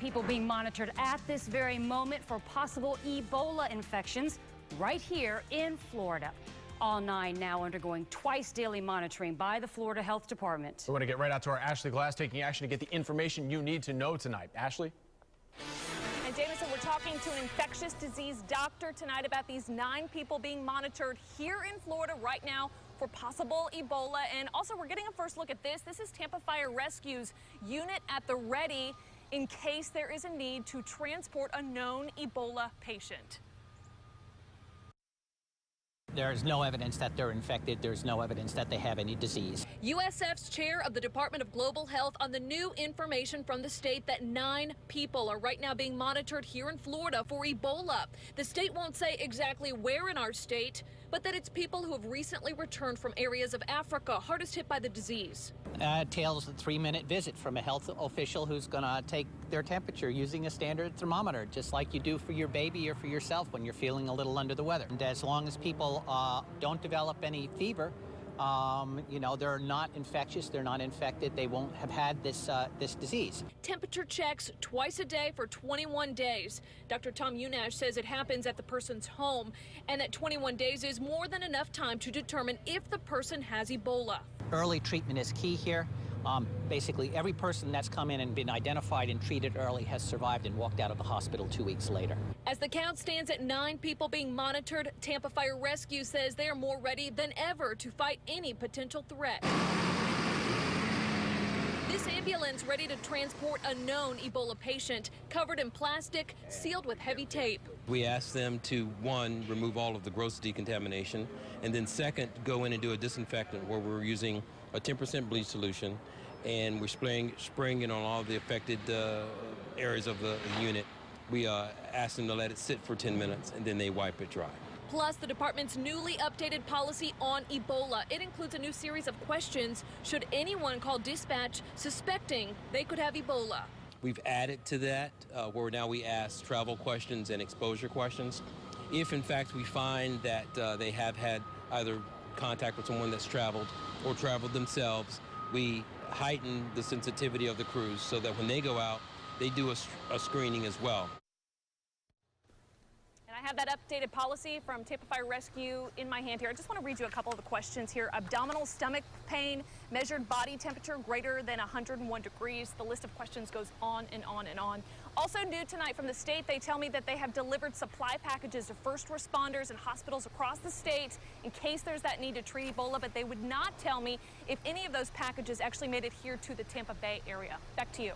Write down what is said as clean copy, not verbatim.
people being monitored at this very moment for possible Ebola infections right here in Florida. All 9 now undergoing twice daily monitoring by the Florida Health Department. We want to get right out to our Ashley Glass, taking action to get the information you need to know tonight. Ashley? And Jameson, we're talking to an infectious disease doctor tonight about these 9 people being monitored here in Florida right now for possible Ebola. And also, we're getting a first look at this. This is Tampa Fire Rescue's unit at the ready in case there is a need to transport a known Ebola patient. There is no evidence that they're infected. There's no evidence that they have any disease. USF's chair of the Department of Global Health on the new information from the state that 9 people are right now being monitored here in Florida for Ebola. The state won't say exactly where in our state, but that it's people who have recently returned from areas of Africa hardest hit by the disease. Tails a 3-minute visit from a health official who's going to take their temperature using a standard thermometer, just like you do for your baby or for yourself when you're feeling a little under the weather. And as long as people don't develop any fever, you know, they're not infectious, they're not infected, they won't have had this disease. Temperature checks twice a day for 21 days. Dr. Tom Unash says it happens at the person's home and that 21 days is more than enough time to determine if the person has Ebola. Early treatment is key here. Basically, every person that's come in and been identified and treated early has survived and walked out of the hospital 2 weeks later. As the count stands at 9 people being monitored, Tampa Fire Rescue says they are more ready than ever to fight any potential threat. This ambulance ready to transport a known Ebola patient, covered in plastic, sealed with heavy tape. We asked them to, 1, remove all of the gross decontamination, and then 2nd, go in and do a disinfectant where we're using a 10% bleach solution, and we're spraying it on all the affected areas of the unit. We asked them to let it sit for 10 minutes, and then they wipe it dry. Plus, the department's newly updated policy on Ebola. It includes a new series of questions should anyone call dispatch suspecting they could have Ebola. We've added to that where now we ask travel questions and exposure questions. If, in fact, we find that they have had either contact with someone that's traveled or traveled themselves, we heighten the sensitivity of the crews so that when they go out, they do a screening as well. And I have that updated policy from Tampa Fire Rescue in my hand here. I just want to read you a couple of the questions here. Abdominal stomach pain, measured body temperature greater than 101 degrees. The list of questions goes on and on and on. Also new tonight from the state, they tell me that they have delivered supply packages to first responders and hospitals across the state in case there's that need to treat Ebola, but they would not tell me if any of those packages actually made it here to the Tampa Bay area. Back to you.